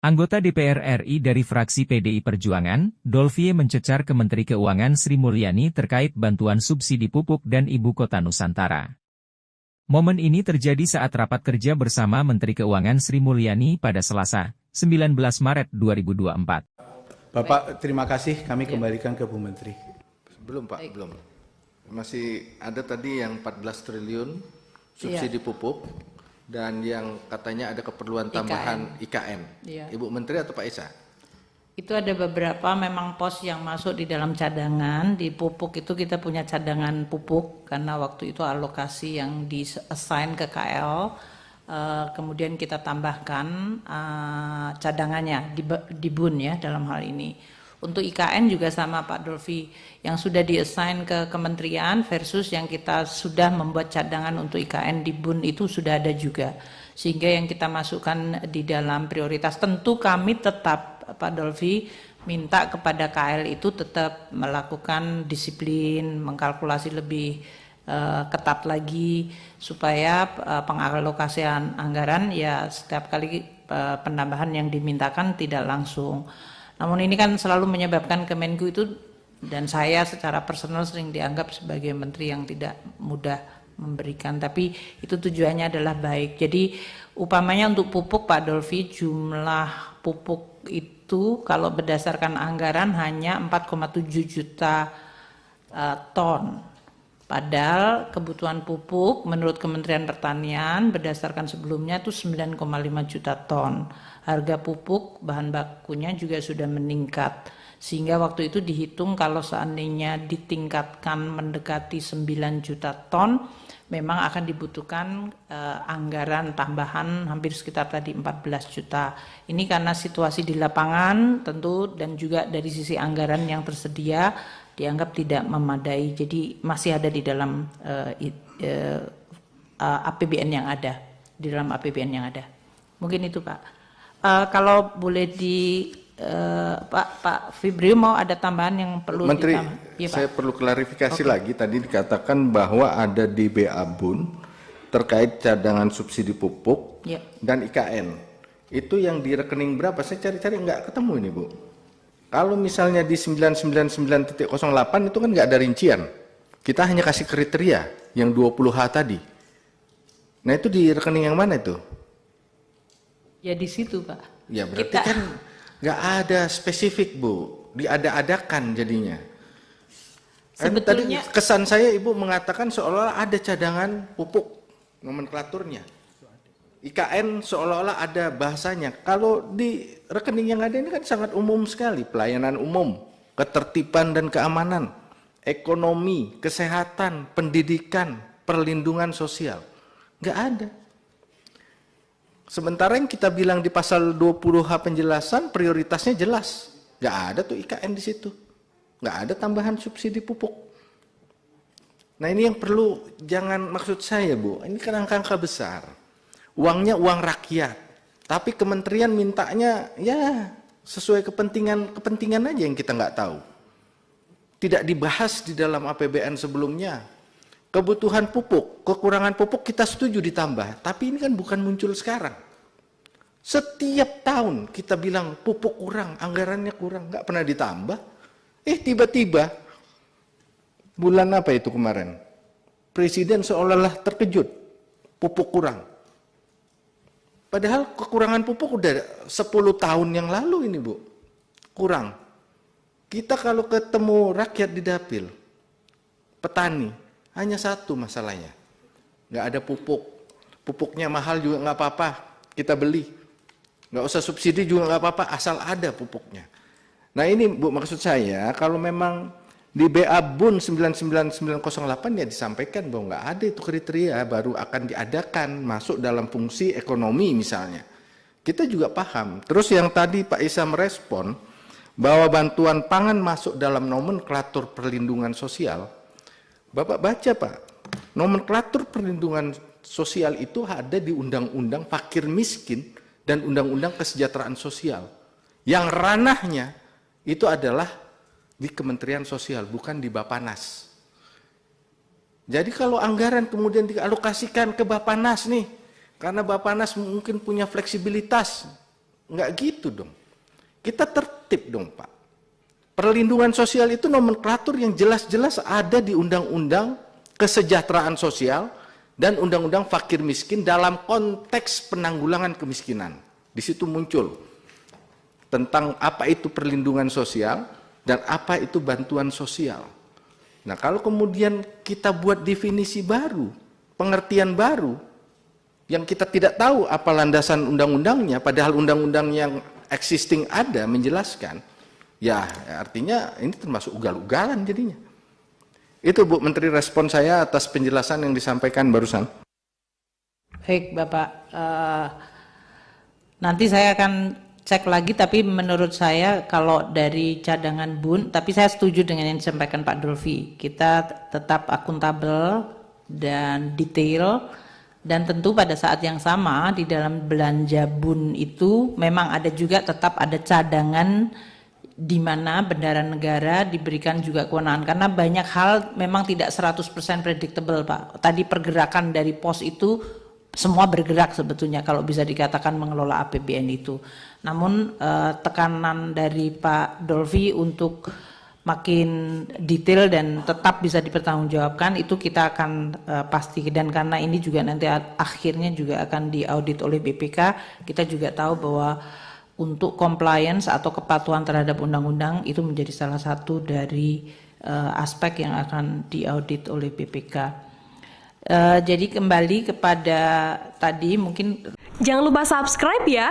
Anggota DPR RI dari fraksi PDI Perjuangan, Dolvie mencecar ke Menteri Keuangan Sri Mulyani terkait bantuan subsidi pupuk dan Ibu Kota Nusantara. Momen ini terjadi saat rapat kerja bersama Menteri Keuangan Sri Mulyani pada Selasa, 19 Maret 2024. Bapak, terima kasih. Kami kembalikan ke Bu Menteri. Belum Pak, belum. Masih ada tadi yang 14 triliun subsidi pupuk. Dan yang katanya ada keperluan tambahan IKN. Iya. Ibu Menteri atau Pak Esa? Itu ada beberapa memang pos yang masuk di dalam cadangan. Di pupuk itu kita punya cadangan pupuk karena waktu itu alokasi yang di-assign ke KL. Kemudian kita tambahkan cadangannya di BUN ya dalam hal ini. Untuk IKN juga sama Pak Dolvie, yang sudah di-assign ke kementerian versus yang kita sudah membuat cadangan untuk IKN di BUN itu sudah ada juga. Sehingga yang kita masukkan di dalam prioritas, tentu kami tetap Pak Dolvie minta kepada KL itu tetap melakukan disiplin, mengkalkulasi lebih ketat lagi supaya pengalokasian anggaran ya setiap kali penambahan yang dimintakan tidak langsung. Namun ini kan selalu menyebabkan Kemenku itu dan saya secara personal sering dianggap sebagai menteri yang tidak mudah memberikan, tapi itu tujuannya adalah baik. Jadi upamanya untuk pupuk Pak Dolvie, jumlah pupuk itu kalau berdasarkan anggaran hanya 4,7 juta ton. Padahal kebutuhan pupuk menurut Kementerian Pertanian berdasarkan sebelumnya itu 9,5 juta ton. Harga pupuk bahan bakunya juga sudah meningkat. Sehingga waktu itu dihitung kalau seandainya ditingkatkan mendekati 9 juta ton, memang akan dibutuhkan anggaran tambahan hampir sekitar tadi 14 juta. Ini karena situasi di lapangan tentu dan juga dari sisi anggaran yang tersedia dianggap tidak memadai. Jadi masih ada di dalam APBN yang ada, di dalam APBN yang ada. Mungkin itu Pak. Kalau boleh Pak Fibrio mau ada tambahan yang perlu Menteri, ya, saya perlu klarifikasi lagi. Tadi dikatakan bahwa ada di BA BUN terkait cadangan subsidi pupuk dan IKN. Itu yang di rekening berapa? Saya cari-cari nggak ketemu ini Bu. Kalau misalnya di 999.08 itu kan nggak ada rincian. Kita hanya kasih kriteria yang 20H tadi. Nah itu di rekening yang mana itu? Ya di situ Pak. Ya berarti kan nggak ada spesifik Bu, diada-adakan jadinya. Sebetulnya tadi kesan saya Ibu mengatakan seolah-olah ada cadangan pupuk nomenklaturnya. IKN seolah-olah ada bahasanya. Kalau di rekening yang ada ini kan sangat umum sekali, pelayanan umum, ketertiban dan keamanan, ekonomi, kesehatan, pendidikan, perlindungan sosial. Nggak ada. Sementara yang kita bilang di pasal 20H penjelasan prioritasnya jelas. Nggak ada tuh IKN di situ. Nggak ada tambahan subsidi pupuk. Nah ini yang perlu, jangan maksud saya Bu, ini kan angka-angka besar. Uangnya uang rakyat. Tapi kementerian mintanya ya sesuai kepentingan aja yang kita nggak tahu. Tidak dibahas di dalam APBN sebelumnya. Kebutuhan pupuk, kekurangan pupuk kita setuju ditambah, tapi ini kan bukan muncul sekarang. Setiap tahun kita bilang pupuk kurang, anggarannya kurang, nggak pernah ditambah. Tiba-tiba bulan apa itu kemarin? Presiden seolah-olah terkejut, pupuk kurang. Padahal kekurangan pupuk udah 10 tahun yang lalu ini Bu, kurang. Kita kalau ketemu rakyat di dapil, petani, hanya satu masalahnya, nggak ada pupuk. Pupuknya mahal juga nggak apa-apa, kita beli. Nggak usah subsidi juga nggak apa-apa, asal ada pupuknya. Nah ini Bu maksud saya, kalau memang di BA BUN 99908 ya disampaikan bahwa nggak ada itu kriteria, baru akan diadakan masuk dalam fungsi ekonomi misalnya. Kita juga paham. Terus yang tadi Pak Isa merespon bahwa bantuan pangan masuk dalam nomenklatur perlindungan sosial. Bapak baca Pak, nomenklatur perlindungan sosial itu ada di Undang-Undang Fakir Miskin dan Undang-Undang Kesejahteraan Sosial. Yang ranahnya itu adalah di Kementerian Sosial, bukan di Bappenas. Jadi kalau anggaran kemudian dialokasikan ke Bappenas nih, karena Bappenas mungkin punya fleksibilitas, Nggak gitu dong. Kita tertib dong Pak. Perlindungan sosial itu nomenklatur yang jelas-jelas ada di Undang-Undang Kesejahteraan Sosial dan Undang-Undang Fakir Miskin dalam konteks penanggulangan kemiskinan. Di situ muncul tentang apa itu perlindungan sosial dan apa itu bantuan sosial. Nah, kalau kemudian kita buat definisi baru, pengertian baru, yang kita tidak tahu apa landasan undang-undangnya, padahal undang-undang yang existing ada menjelaskan, ya artinya ini termasuk ugal-ugalan jadinya. Itu Bu Menteri respon saya atas penjelasan yang disampaikan barusan. Baik Bapak, nanti saya akan cek lagi, tapi menurut saya kalau dari cadangan BUN, tapi saya setuju dengan yang disampaikan Pak Dolfi, kita tetap akuntabel dan detail, dan tentu pada saat yang sama di dalam belanja BUN itu memang ada juga tetap ada cadangan di mana bendahara negara diberikan juga kewenangan, karena banyak hal memang tidak 100% predictable Pak. Tadi pergerakan dari pos itu semua bergerak sebetulnya kalau bisa dikatakan mengelola APBN itu. Namun tekanan dari Pak Dolfi untuk makin detail dan tetap bisa dipertanggungjawabkan itu kita akan pasti, dan karena ini juga nanti akhirnya juga akan diaudit oleh BPK, kita juga tahu bahwa untuk compliance atau kepatuhan terhadap undang-undang itu menjadi salah satu dari aspek yang akan diaudit oleh BPK. Jadi kembali kepada tadi mungkin jangan lupa subscribe ya.